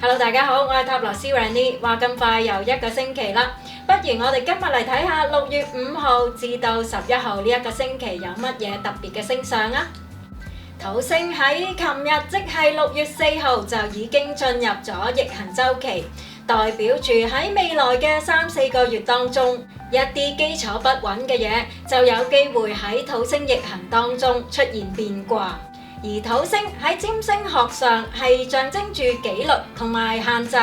Hello， 大家好，我係塔羅斯 Rani， 話咁快又一個星期啦，不如我哋今日嚟睇下6月5號至到11號呢一個星期有乜嘢特別嘅星象啊？土星喺琴日即係6月4號就已經進入咗逆行週期，代表住喺未來嘅3-4個月當中，一啲基礎不穩嘅嘢就有機會喺土星逆行當中出現變卦。而土星喺占星學上係象徵住紀律同埋限制，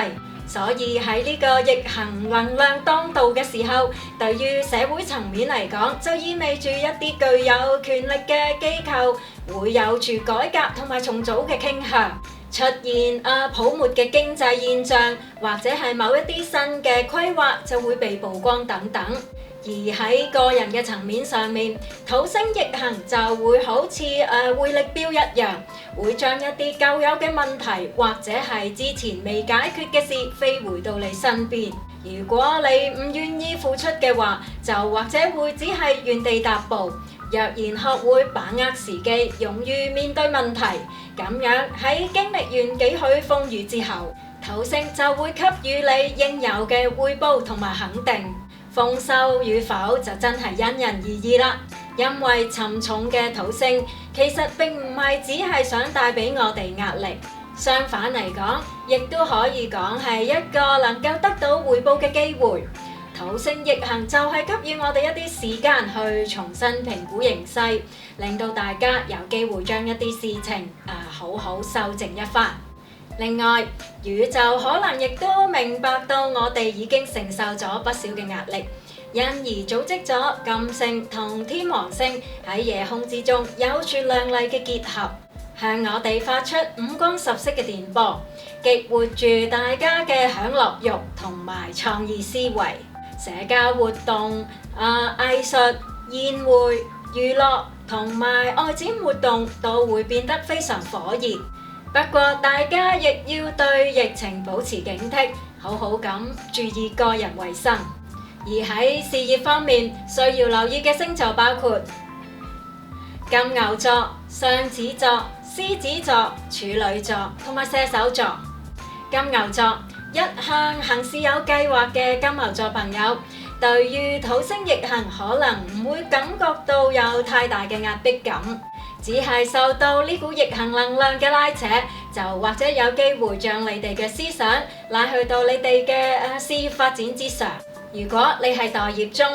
所以喺呢個逆行能量當道嘅時候，對於社會層面嚟講，就意味住一啲具有權力嘅機構會有住改革同埋重組嘅傾向，出現泡沫嘅經濟現象，或者係某一啲新嘅規劃就會被曝光等等。而喺個人嘅層面上面，土星逆行就會好似回力鏢一樣，會將一啲舊有嘅問題或者係之前未解決嘅事飛回到你身邊。如果你唔願意付出嘅話，就或者會只係原地踏步。若然學會把握時機，勇於面對問題，咁樣喺經歷完幾許風雨之後，土星就會給予你應有嘅回報同埋肯定。豐收與否就真係因人而異啦，因為沉重嘅土星其實並唔係只係想帶俾我哋壓力，相反嚟講，亦都可以講係一個能夠得到回報嘅機會。土星逆行就係給予我哋一啲時間去重新評估形勢，令到大家有機會將一啲事情好好修正一番。另外，宇宙可能亦都明白到我哋已經承受咗不少嘅壓力，因而組織咗金星同天王星喺夜空之中有住亮麗嘅結合，向我哋發出五光十色嘅電波，激活住大家嘅享樂欲同埋創意思維。社交活動、藝術、宴會、娛樂同埋外展活動都會變得非常火熱。不過大家亦要對疫情保持警惕，好好咁注意個人衛生。而喺事業方面，需要留意嘅星座包括金牛座、雙子座、獅子座、處女座同埋射手座。金牛座，一向行事有計劃嘅金牛座朋友，對於土星逆行可能唔會感覺到有太大嘅壓迫感，只係受到呢股逆行能量嘅拉扯，就或者有機會將你哋嘅思想拉去到你哋嘅事業發展之上。如果你係待業中，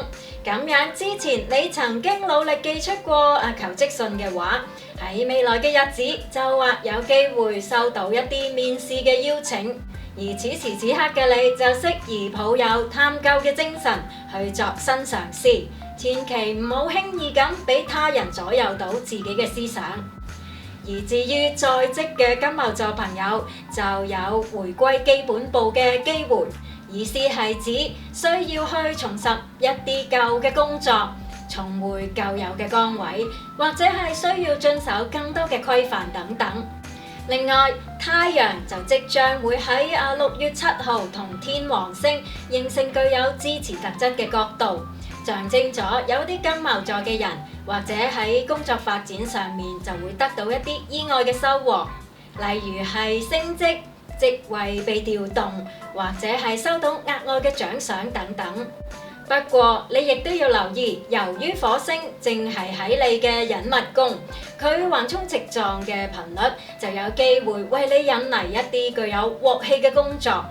咁樣之前你曾經努力寄出過求職信嘅話，喺未來嘅日子就或有機會收到一啲面試嘅邀請。而此時此刻嘅你就適宜抱有探究嘅精神去作新嘗試，千祈唔好輕易咁俾他人左右到自己嘅思想。而至於在職嘅金牛座朋友，就有回歸基本步嘅機會，意思係指需要去重拾一啲舊嘅工作，重回舊有嘅崗位，或者係需要遵守更多嘅規範等等。另外，太陽就即將會喺6月7號同天王星形成具有支持特質嘅角度，象徵咗有啲金牛座嘅人或者喺工作發展上面就會得到一啲意外嘅收穫，例如係升職、職位被調動，或者係收到額外嘅獎賞等等。不過你亦都要留意，由於火星正係喺你嘅隱密宮，佢橫衝直撞嘅頻率就有機會為你引嚟一啲具有鑊氣嘅工作，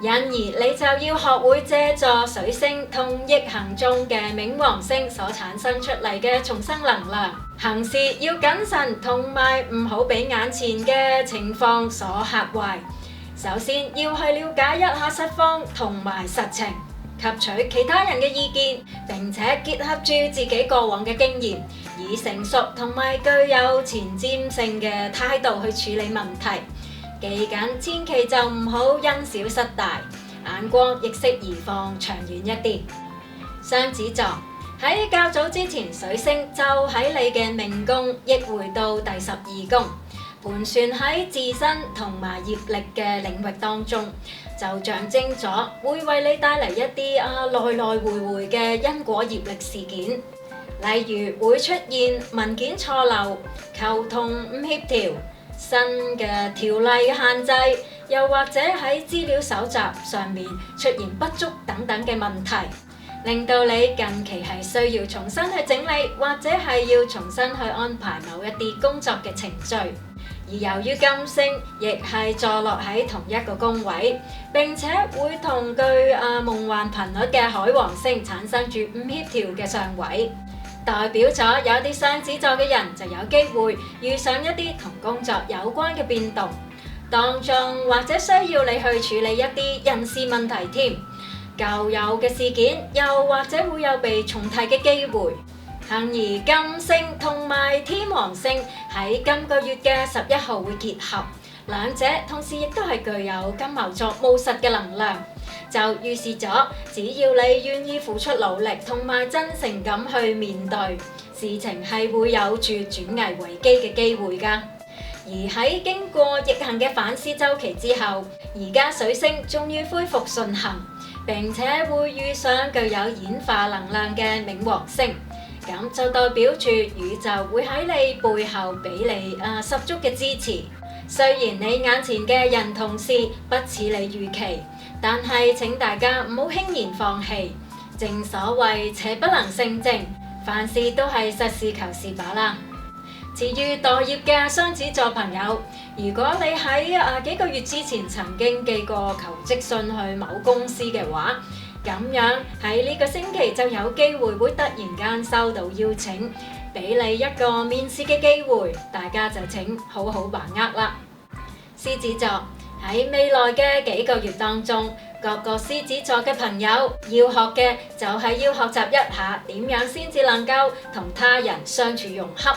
因而你就要學會借助水星同逆行中嘅冥王星所產生出嚟嘅重生能量，行事要謹慎，同埋唔好俾眼前嘅情況所嚇壞。首先要去了解一下實況同埋實情，吸取其他人嘅意見，並且結合住自己過往嘅經驗，以成熟同埋具有前瞻性嘅態度去處理問題。記緊，千祈就唔好因小失大，眼光亦適宜放長遠一啲。雙子座，喺較早之前，水星就喺你嘅命宮逆回到第12宮，盤旋喺自身同埋業力嘅領域當中，就象徵咗會為你帶嚟一啲來來回回嘅因果業力事件，例如會出現文件錯漏、溝通唔協調、新嘅條例限制，又或者喺資料搜集上面出現不足等等嘅問題，令到你近期係需要重新去整理，或者係要重新去安排某一啲工作嘅程序。而由於金星亦係坐落喺同一個宮位，並且會同具夢幻頻率嘅海王星產生住唔協調嘅相位，代表咗有一啲雙子座嘅人就有機會遇上一啲同工作有關嘅變動，當中或者需要你去處理一啲人事問題添，舊有嘅事件又或者會有被重提嘅機會。幸而金星同埋天王星喺今個月嘅11號會結合，兩者同時亦都係具有金牛座務實嘅能量，就預示咗只要你願意付出努力同埋真誠咁去面對，事情係會有住轉危為機嘅機會㗎。而喺經過逆行嘅反思週期之後，而家水星終於恢復順行，並且會遇上具有演化能量嘅冥王星。咁就代表住宇宙會喺你背後俾你十足嘅支持。雖然你眼前嘅人同事不似你預期，但係請大家唔好輕言放棄。正所謂邪不能勝正，凡事都係實事求是把啦。至於待業嘅雙子座朋友，如果你喺幾個月之前曾經寄過求職信去某公司嘅話，咁樣喺呢個星期就有機會會突然間收到邀請，俾你一個面試嘅機會，大家就請好好把握啦。獅子座喺未來嘅幾個月當中，各個獅子座嘅朋友要學嘅就係要學習一下點樣先至能夠同他人相處融洽，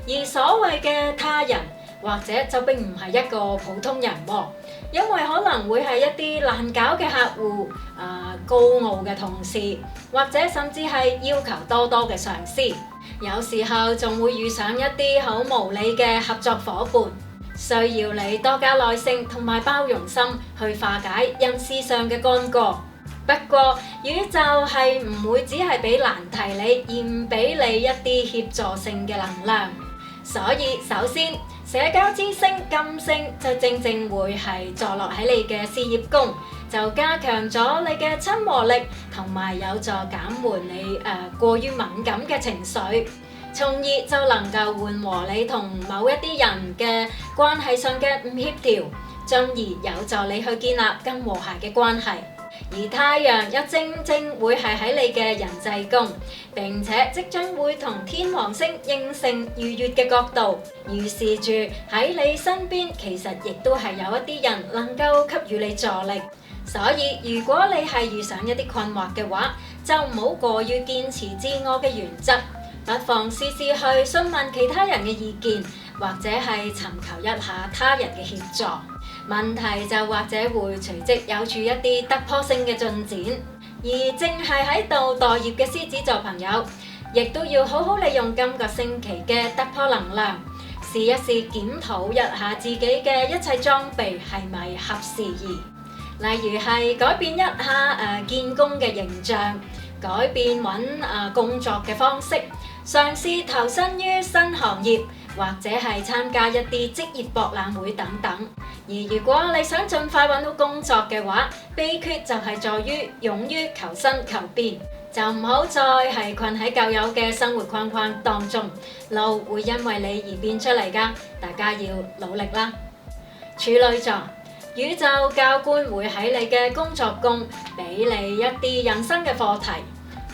而所謂嘅他人或者就並唔係一個普通人喎，因為可能會係一啲難搞嘅客戶、高傲嘅同事，或者甚至係要求多多嘅上司，有時候仲會遇上一啲好無理嘅合作夥伴，需要你多加耐性同埋包容心去化解人事上嘅干戈。不過宇宙係唔會只係俾難題你，而唔俾你一啲協助性嘅能量。所以首先，社交之星金星就正正會係坐落喺你嘅事業宮，就加強咗你嘅親和力，同埋有助減緩你過於敏感嘅情緒，從而就能夠緩和你同某一啲人嘅關係上嘅唔協調，進而有助你去建立更和諧嘅關係。而太陽又正正會係喺你嘅人際宮，並且即將會同天王星形成愉悅嘅角度，預示住喺你身邊其實亦都係有一啲人能夠給予你助力。所以如果你係遇上一啲困惑嘅話，就唔好過於堅持自我嘅原則，不妨試試去詢問其他人嘅意見，或者係尋求一下他人嘅協助。問題就或者會隨即有住一啲突破性嘅進展，而正係喺度待業嘅獅子座朋友，亦都要好好利用今個星期嘅突破能量，試一試檢討一下自己嘅一切裝備係咪合時宜，例如係改變一下見工嘅形象，改變揾工作嘅方式，嘗試投身於新行業，或者係參加一啲職業博覽會等等。而如果你想盡快揾到工作嘅話，秘訣就係在於勇於求新求變，就唔好再係困喺舊有嘅生活框框當中，路會因為你而變出嚟㗎，大家要努力啦。處女座，宇宙教官會喺你嘅工作宮俾你一啲人生嘅課題，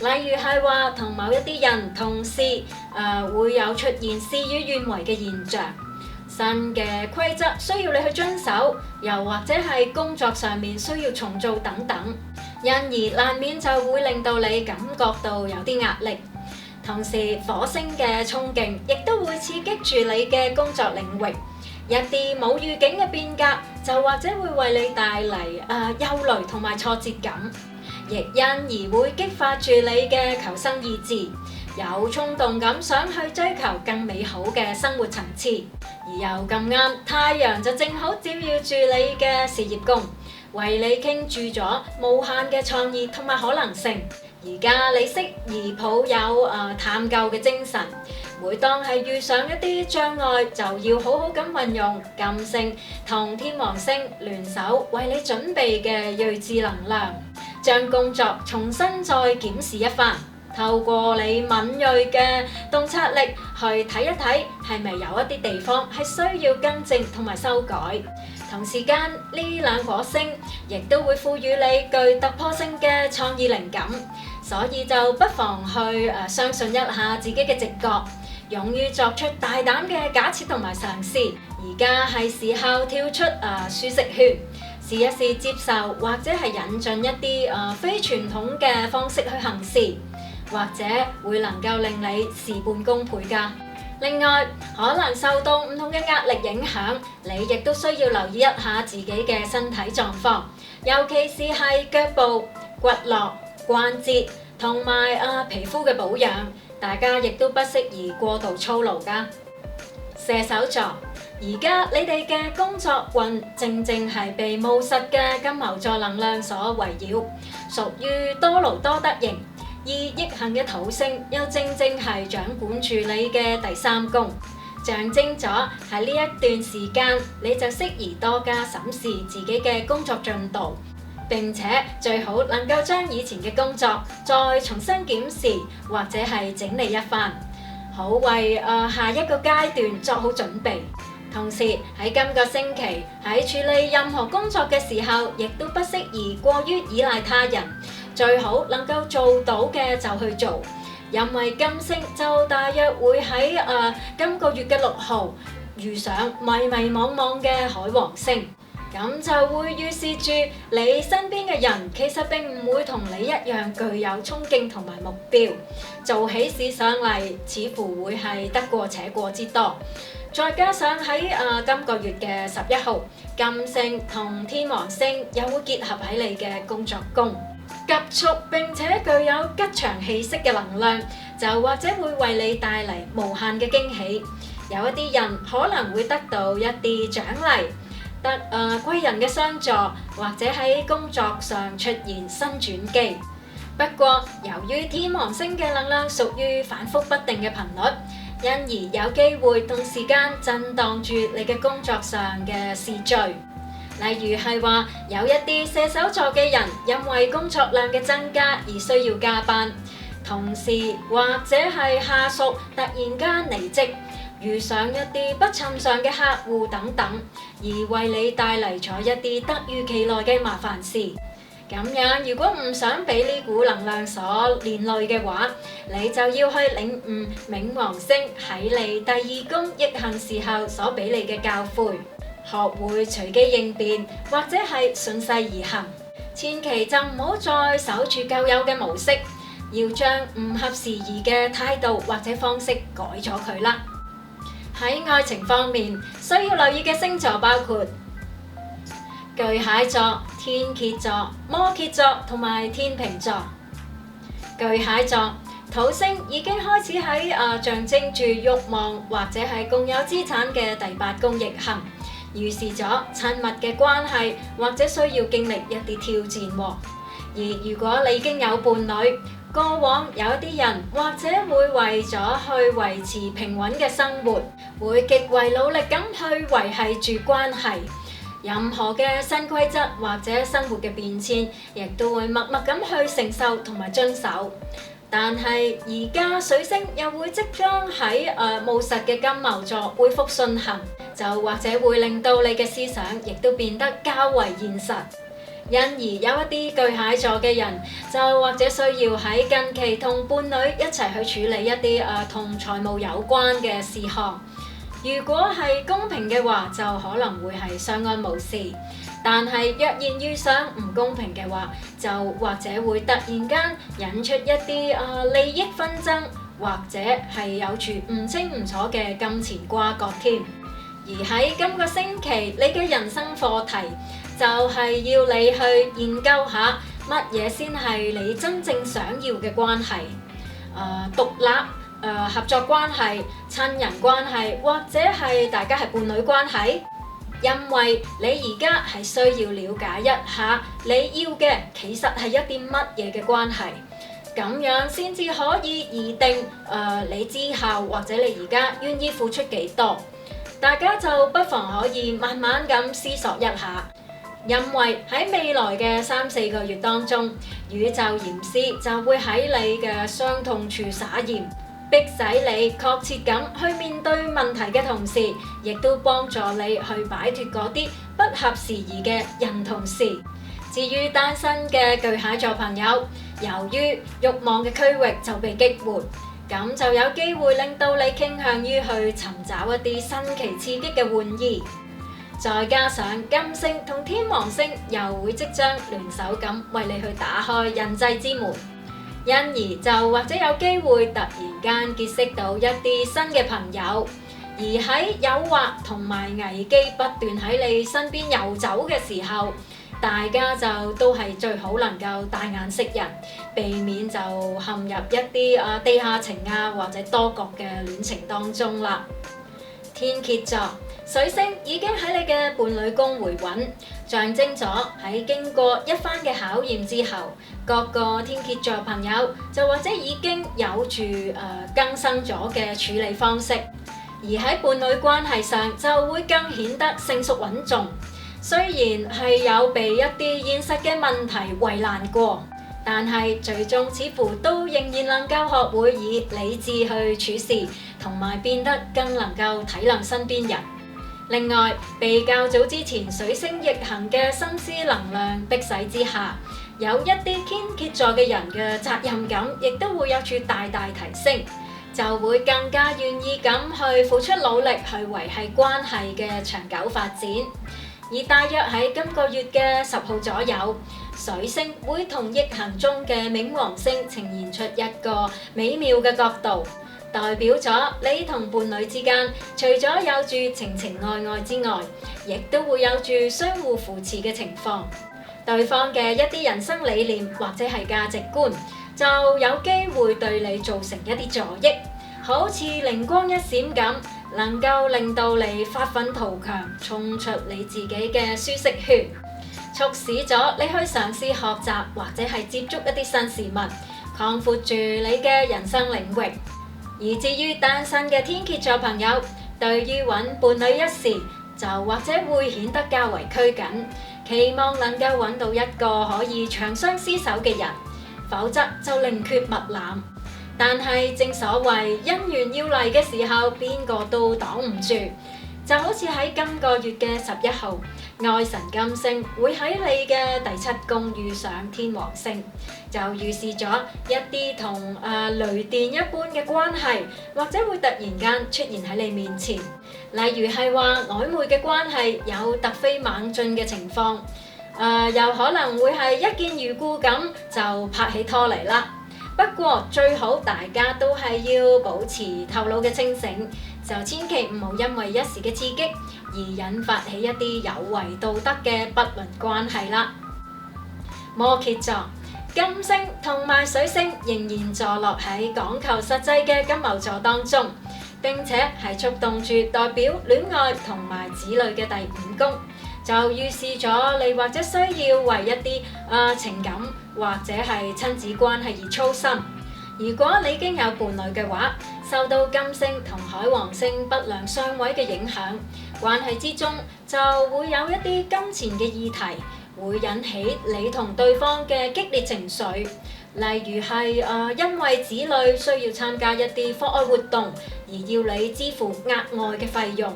例如係話同某一啲人同事會有出現事與願違嘅現象，新嘅規則需要你去遵守，又或者係工作上面需要重做等等，因而難免就會令到你感覺到有啲壓力。同時火星嘅衝勁亦都會刺激住你嘅工作領域，一啲冇預警嘅變革就或者會為你帶嚟憂慮同埋挫折感，亦因而會激發住你嘅求生意志，有衝動咁想去追求更美好嘅生活層次。而又咁啱太陽就正好照耀住你嘅事業宮，為你傾注咗無限嘅創意同埋可能性。而家你適宜抱有探究嘅精神，每當係遇上一啲障礙，就要好好咁運用金星同天王星聯手為你準備嘅睿智能量，將工作重新再檢視一番。透過你敏銳嘅洞察力去睇一睇，係咪有一啲地方係需要更正同埋修改。同時間呢兩顆星亦都會賦予你具突破性嘅創意靈感，所以就不妨去相信一下自己嘅直覺，勇於作出大膽嘅假設同埋嘗試。而家係時候跳出舒適圈，試一試接受或者係引進一啲非傳統嘅方式去行事，或者會能夠令你事半功倍㗎。另外，可能受到唔同嘅壓力影響，你亦都需要留意一下自己嘅身體狀況，尤其是係腳部、骨骼、關節同埋皮膚嘅保養，大家亦都不適宜過度操勞㗎。射手座，而家你哋嘅工作運正係被務實嘅金牛座能量所圍繞，屬於多勞多得型。而逆行嘅土星又正係掌管住你嘅第三宮，象徵咗喺呢一段時間你就適宜多加審視自己嘅工作進度，並且最好能夠將以前嘅工作再重新檢視或者係整理一番，好為下一個階段作好準備。同時喺今個星期喺處理任何工作嘅時候，亦都不適宜過於依賴他人，最好能夠做到嘅就去做，因為金星就大約會喺今個月嘅6號遇上迷惘嘅海王星，咁就會預示住你身邊嘅人其實並唔會同你一樣具有衝勁同埋目標，做起事上嚟似乎會係得過且過之多。再加上喺今個月嘅11號，金星同天王星又會結合喺你嘅工作宮，急速並且具有吉祥氣息嘅能量，就或者會為你帶嚟無限嘅驚喜。有一啲人可能會得到一啲獎勵，得貴人嘅相助，或者喺工作上出現新轉機。不過由於天王星嘅能量屬於反覆不定嘅頻率，因而有機會同時間震盪住你嘅工作上嘅時序，例如係話有一啲射手座嘅人因為工作量嘅增加而需要加班，同事或者係下屬突然間離職，遇上一啲不尋常嘅客戶等等，而為你帶嚟咗一啲突如其來嘅麻煩事。咁樣如果唔想俾呢股能量所連累嘅話，你就要去領悟冥王星喺你第二宮逆行時候所俾你嘅教誨，學會隨機應變或者係順勢而行，千祈就唔好再守住舊有嘅模式，要將唔合時宜嘅態度或者方式改咗佢啦。喺愛情方面，需要留意嘅星座包括巨蟹座、天蠍座、摩羯座同埋天秤座。巨蟹座土星已經開始喺象徵住慾望或者係共有資產嘅第8宮逆行，預示咗親密嘅關係或者需要經歷一啲挑戰。而如果你已經有伴侶，過往有一啲人或者會為咗去維持平穩嘅生活，會極為努力咁去維繫住關係。任何嘅新規則或者生活嘅變遷，亦都會默默咁去承受同埋遵守。但係而家水星又會即將喺務實嘅金牛座恢復順行，就或者會令到你嘅思想亦都變得較為現實。因而有一啲巨蟹座嘅人，就或者需要喺近期同伴侶一齊去處理一啲同財務有關嘅事項。如果係公平嘅話，就可能會係相安無事；但係若然遇上唔公平嘅話，就或者會突然間引出一啲利益紛爭，或者係有住唔清唔楚嘅金錢瓜葛添。而喺今個星期，你嘅人生課題就係要你去研究下乜嘢先係你真正想要嘅關係，獨立。合作關係、親人關係，或者係大家係伴侶關係，因為你而家係需要了解一下你要嘅其實係一啲乜嘢嘅關係，咁樣先至可以擬定你之後或者你而家願意付出幾多。大家就不妨可以慢慢咁思索一下，因為喺未來嘅3-4個月當中，宇宙嚴師就會喺你嘅傷痛處灑鹽，迫使你確切咁去面對問題嘅同時，亦都幫助你去擺脫嗰啲不合時宜嘅人同事。至於單身嘅巨蟹座朋友，由於慾望嘅區域就被激活，咁就有機會令到你傾向於去尋找一啲新奇刺激嘅玩意。再加上金星同天王星又會即將聯手咁為你去打開人際之門，因而就或者有機會突然間結識到一啲新嘅朋友。而喺誘惑同埋危機不斷喺你身邊遊走嘅時候，大家就都係最好能夠帶眼識人，避免就陷入一啲地下情或者多角嘅戀情當中啦。天蠍座，水星已經喺你嘅伴侶宮回穩，象徵咗喺經過一番嘅考驗之後，各個天蠍座朋友就或者已經有住更新咗嘅處理方式，而喺伴侶關係上就會更顯得成熟穩重。雖然係有被一啲現實嘅問題為難過，但係最終似乎都仍然能夠學會以理智去處事，同埋變得更能夠體諒身邊人。另外，被較早之前水星逆行嘅心思能量迫使之下，有一啲天蠍座嘅人嘅責任感亦都會有處大大提升，就會更加願意咁去付出努力去維繫關係嘅長久發展。而大約喺今個月嘅10號左右，水星會同逆行中嘅冥王星呈現出一個美妙嘅角度，代表咗你同伴侶之間，除咗有住情情愛愛之外，亦都會有住相互扶持嘅情況。對方嘅一啲人生理念或者係價值觀，就有機會對你造成一啲助益，好似靈光一閃咁，能夠令到你發奮圖強，衝出你自己嘅舒適圈，促使咗你去嘗試學習或者係接觸一啲新事物，擴闊住你嘅人生領域。而至於單身嘅天蠍座朋友，對於揾伴侶一事就或者會顯得較為拘謹，期望能夠揾到一個可以長相廝守嘅人，否則就寧缺勿濫。但係正所謂姻緣要嚟嘅時候，邊個都擋唔住。就好似喺今個月嘅11號，愛神金星會喺你嘅第7宮遇上天王星，就預示咗一啲同雷電一般嘅關係，或者會突然間出現喺你面前。例如係話曖昧嘅關係有突飛猛進嘅情況，又可能會係一見如故咁就拍起拖嚟啦。不過最好大家都係要保持頭腦嘅清醒，就千祈唔好因為一時嘅刺激而引發起一啲有違道德嘅不倫關係啦。摩羯座，金星同埋水星仍然坐落喺講求實際嘅金牛座當中，並且係觸動住代表戀愛同埋子女嘅第5宮，就預示咗你或者需要為一啲情感或者係親子關係而操心。如果你已經有伴侶嘅話，受到金星同海王星不良相位嘅影響，關係之中就會有一啲金錢嘅議題，會引起你同對方嘅激烈情緒。例如係因為子女需要參加一啲課外活動，而要你支付額外嘅費用。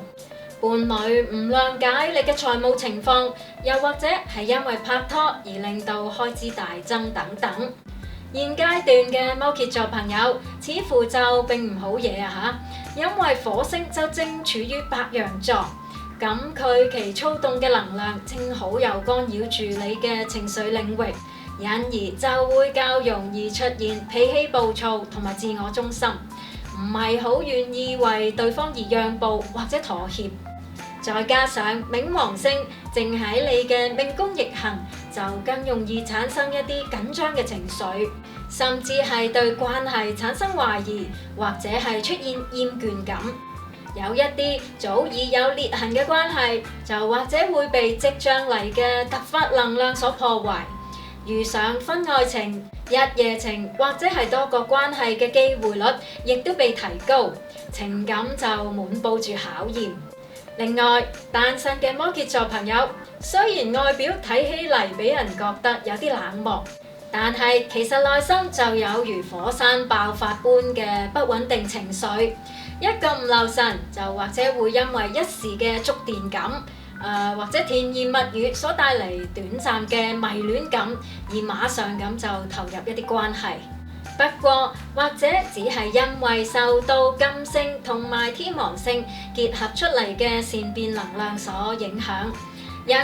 伴侶唔諒解你嘅財務情況，又或者係因為拍拖而令到開支大增等等。現階段嘅摩羯座朋友似乎就並唔好嘢因為火星就正處於白羊座，咁佢其操縱嘅能量正好又干擾住你嘅情緒領域，因而就會較容易出現脾氣暴躁同埋自我中心，唔係好願意為對方而讓步或者妥協。再加上冥王星正喺你嘅命宮逆行，就更容易產生一啲緊張嘅情緒，甚至係對關係產生懷疑，或者係出現厭倦感。有一啲早已有裂痕嘅關係，就或者會被即將嚟嘅突發能量所破壞。遇上婚外情、一夜情或者係多個關係嘅機會率亦都被提高，情感就滿佈住考驗。另外，單身嘅摩羯座朋友，雖然外表睇起嚟俾人覺得有啲冷漠，但係其實內心就有如火山爆發般嘅不穩定情緒。一個唔留神，就或者會因為一時嘅觸電感，或者甜言蜜語所帶嚟短暫嘅迷戀感，而馬上咁就投入一啲關係。不過，或者只係因為受到金星同埋天王星結合出嚟嘅善變能量所影響，因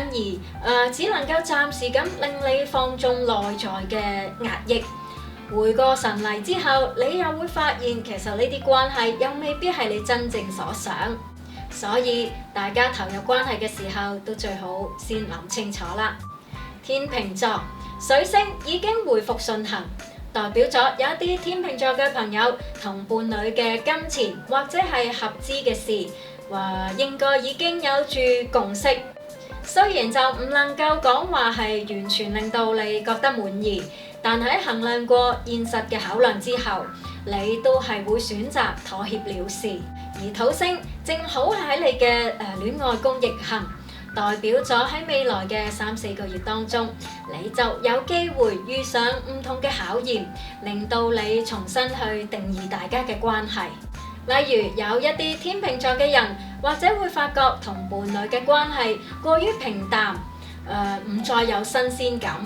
而只能夠暫時咁令你放縱內在嘅壓抑。回過神嚟之後，你又會發現其實呢啲關係又未必係你真正所想。所以大家投入關係嘅時候，都最好先諗清楚啦。天秤座水星已經回復順行，代表咗有一啲天秤座嘅朋友同伴侶嘅金錢或者係合資嘅事，應該已經有住共識。雖然就唔能夠講話係完全令到你覺得滿意，但喺衡量過現實嘅考量之後，你都係會選擇妥協了事。而土星正好喺你嘅戀愛宮逆行，代表咗喺未來嘅3-4個月當中，你就有機會遇上唔同嘅考驗，令到你重新去定義大家嘅關係。例如有一啲天秤座嘅人，或者會發覺同伴侶嘅關係過於平淡，唔再有新鮮感。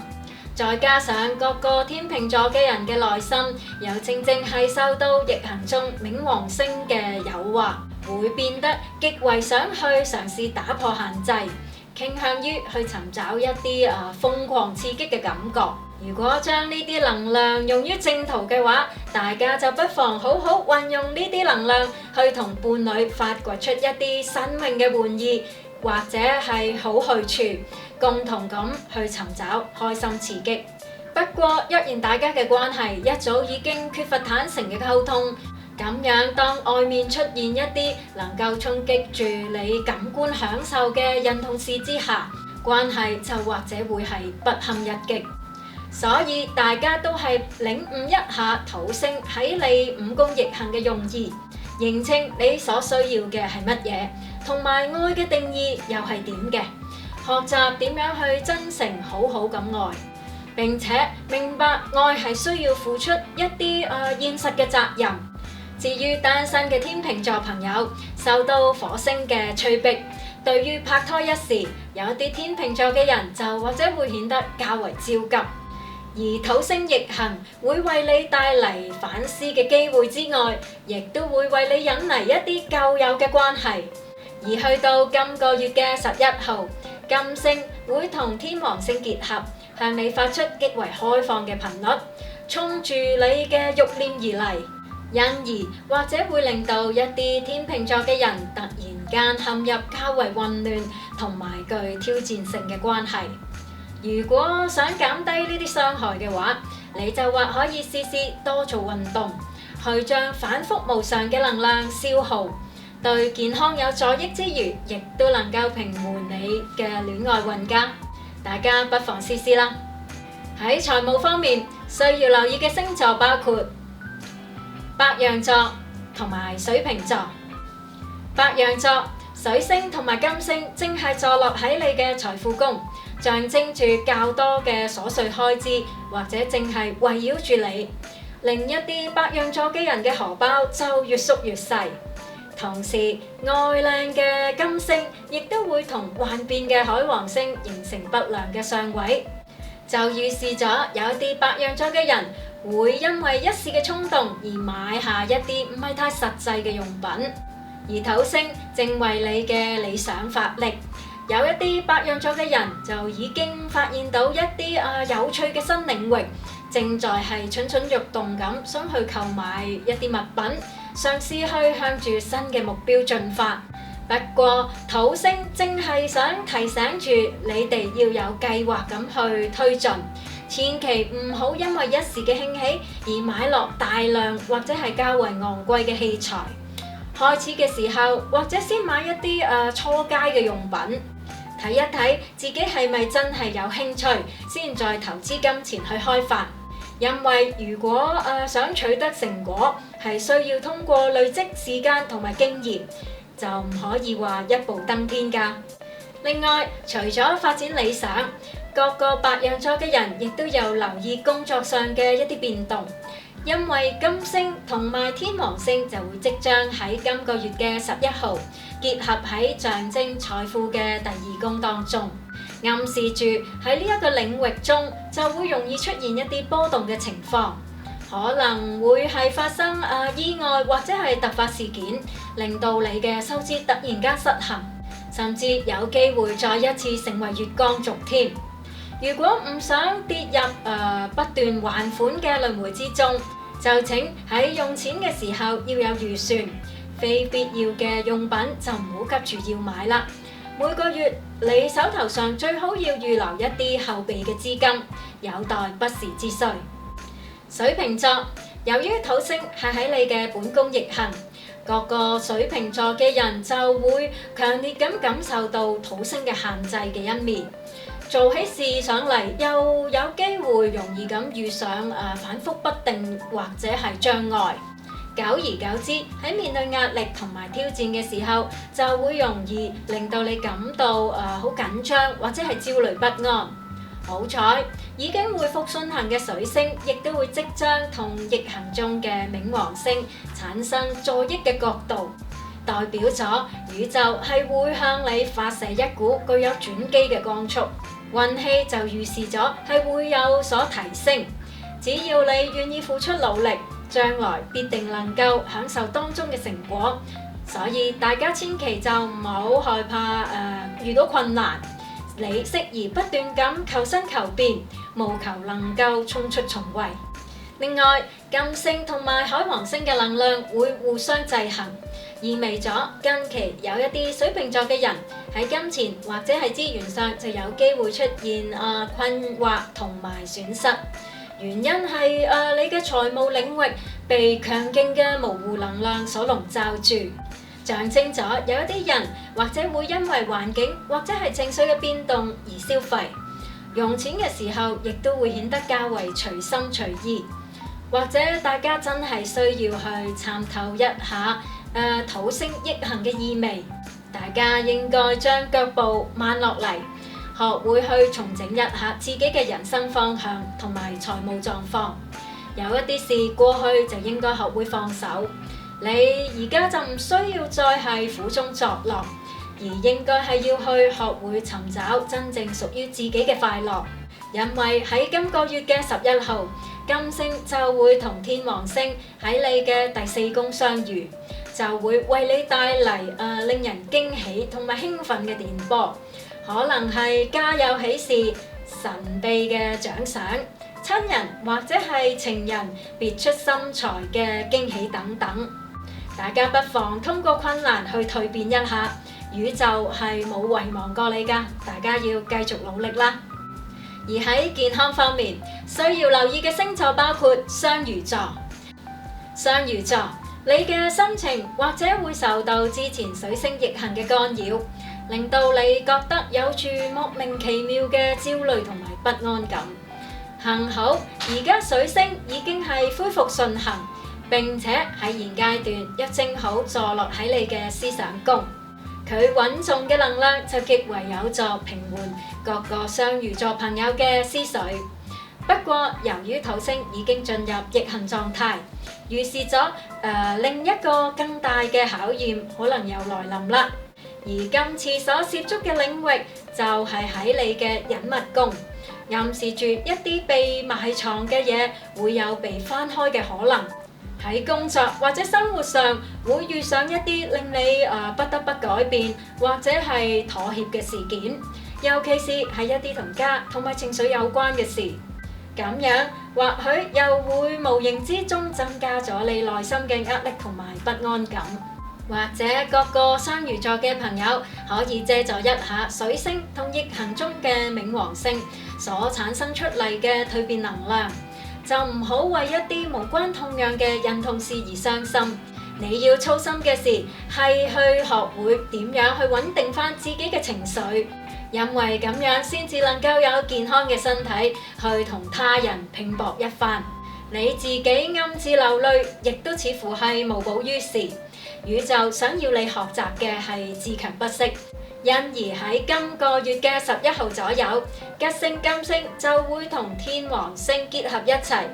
再加上各個天秤座嘅人嘅內心，又正正係受到逆行中冥王星嘅誘惑，會變得極為想去嘗試打破限制，傾向於去尋找一啲瘋狂刺激嘅感覺。如果將呢啲能量用於正途嘅話，大家就不妨好好運用呢啲能量去同伴侶發掘出一啲新穎嘅玩意，或者係好去處，共同咁去尋找開心刺激。不過，若然大家嘅關係一早已經缺乏坦誠嘅溝通，咁樣當外面出現一啲能夠衝擊住你感官享受嘅人同事之下，關係就或者會係不堪一擊。所以大家都係領悟一下土星喺你五宮逆行嘅用意，認清你所需要嘅係乜嘢，同埋愛嘅定義又係點嘅，學習點樣去真誠好好咁愛，並且明白愛係需要付出一啲現實嘅責任。至於單身嘅天秤座朋友，受到火星嘅催逼，對於拍拖一事，有一啲天秤座嘅人就或者會顯得較為焦急。而土星逆行會為你帶嚟反思嘅機會之外，亦都會為你引嚟一啲舊有嘅關係。而去到今個月嘅11號，金星會同天王星結合，向你發出極為開放嘅頻率，衝住你嘅慾念而嚟，因而或者會令到一啲天秤座嘅人突然間陷入較為混亂同埋具挑戰性嘅關係。如果想減低呢啲傷害嘅話，你就或可以試試多做運動，去將反覆無常嘅能量消耗，對健康有助益之餘，亦都能夠平緩你嘅戀愛運家。大家不妨試試啦。喺財務方面，需要留意嘅星座包括白羊座同埋水瓶座。白羊座水星同埋金星正係坐落喺你嘅財富宮，象徵住較多嘅瑣碎開支，或者正係圍繞住你，令一啲白羊座嘅人嘅荷包就越縮越細。同時，外靚嘅金星亦都會同幻變嘅海王星形成不良嘅相位，就預示咗有一啲白羊座嘅人會因為一時嘅衝動而買下一啲唔係太實際嘅用品。而土星正為你嘅理想發力，有一啲白羊座嘅人就已經發現到一啲有趣嘅新領域，正在係蠢蠢欲動咁想去購買一啲物品，嘗試去向住新嘅目標進發。不過土星正係想提醒住你哋要有計劃咁去推進，千祈唔好因為一時嘅興起而買落大量或者係較為昂貴嘅器材。開始嘅時候，或者先買一啲初階嘅用品，睇一睇自己係咪真係有興趣，先再投資金錢去開發。因為如果想取得成果，係需要通過累積時間同埋經驗，就唔可以話一步登天㗎。另外，除咗發展理想，各個白羊座嘅人亦都有留意工作上嘅一啲變動，因為金星同埋天王星就會即將喺今個月嘅11號結合喺象徵財富嘅第2宮當中，暗示住喺呢一個領域中就會容易出現一啲波動嘅情況，可能會係發生意外或者係突發事件，令到你嘅收支突然間失衡，甚至有機會再一次成為月光族添。如果唔想跌入不斷還款嘅輪迴之中，就請喺用錢嘅時候要有預算，非必要嘅用品就唔好急住要買啦。每個月你手頭上最好要預留一啲後備嘅資金，有待不時之需。水瓶座，由於土星係喺你嘅本宮逆行，各個水瓶座嘅人就會強烈咁感受到土星嘅限制嘅一面。做起事上嚟又有機會容易咁遇上反覆不定或者係障礙，久而久之喺面對壓力同埋挑戰嘅時候，就會容易令到你感到好緊張或者係焦慮不安。好彩已經恢復順行嘅水星，亦都會即將同逆行中嘅冥王星產生助益嘅角度，代表咗宇宙係會向你發射一股具有轉機嘅光速。運氣就預示咗係會有所提升，只要你願意付出努力，將來必定能夠享受當中嘅成果。所以大家千祈就唔好害怕遇到困難，你適宜不斷咁求新求變，務求能夠衝出重圍。另外，金星同埋海王星嘅能量會互相制衡，意味咗近期有一啲水瓶座嘅人喺金錢或者係資源上就有機會出現困惑同埋損失。原因係你嘅財務領域被強勁嘅模糊能量所籠罩住，象徵咗有一啲人或者會因為環境或者係情緒嘅變動而消費，用錢嘅時候亦都會顯得較為隨心隨意。或者大家真係需要去參透一下土星逆行嘅意味，大家應該將腳步慢落嚟，學會去重整一下自己嘅人生方向同埋財務狀況。有一啲事過去就應該學會放手，你而家就唔需要再係苦中作樂，而應該係要去學會尋找真正屬於自己嘅快樂。因為喺今個月嘅11號，金星就會同天王星喺你嘅第4宮相遇，就會為你帶嚟令人驚喜同埋興奮嘅電波，可能係家有喜事、神秘嘅獎賞、親人或者係情人別出心裁嘅驚喜等等。大家不妨通過困難去蛻變一下，宇宙係冇遺忘過你㗎，大家要繼續努力啦。而喺健康方面，需要留意嘅星座包括雙魚座。雙魚座，你嘅心情或者會受到之前水星逆行嘅干擾，令到你覺得有住莫名其妙嘅焦慮同埋不安感。幸好而家水星已經係恢復順行，並且喺現階段又正好坐落喺你嘅思想宮。佢穩重嘅能量就極為有助平緩各個雙魚座朋友嘅思緒。不過，由於土星已經進入逆行狀態，預示咗另一個更大嘅考驗可能又來臨啦。而今次所涉足嘅領域就係喺你嘅隱密宮，暗示住一啲被埋藏嘅嘢會有被翻開嘅可能。喺工作或者生活上會遇上一啲令你不得不改變或者係妥協嘅事件，尤其是係一啲同家同埋情緒有關嘅事。咁樣或許又會無形之中增加咗你內心嘅壓力同埋不安感。或者各個雙魚座嘅朋友可以借助一下水星同逆行中嘅冥王星所產生出嚟嘅蛻變能量，就唔好為一啲無關痛癢嘅人同事而傷心。你要操心嘅事係去學會點樣去穩定翻自己嘅情緒，因為咁樣先至能夠有健康嘅身體去同他人拼搏一番。你自己暗自流淚，亦都似乎係無補於事。宇宙想要你學習嘅係自強不息，因而喺今個月嘅11號左右，吉星金星就會同天王星結合一齊，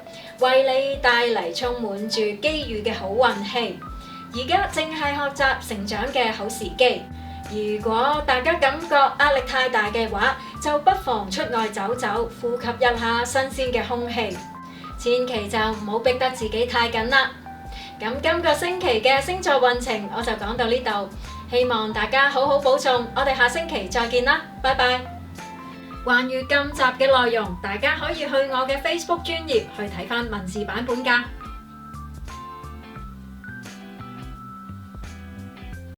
為你帶嚟充滿住機遇嘅好運氣。而家正係學習成長嘅好時機。如果大家感覺壓力太大嘅話，就不妨出外走走，呼吸一下新鮮嘅空氣。千祈就唔好逼得自己太緊啦。咁今個星期嘅星座運程我就講到呢度，希望大家好好保重。我哋下星期再見啦，拜拜。關於今集嘅內容，大家可以去我嘅 Facebook 專頁去睇返文字版本㗎。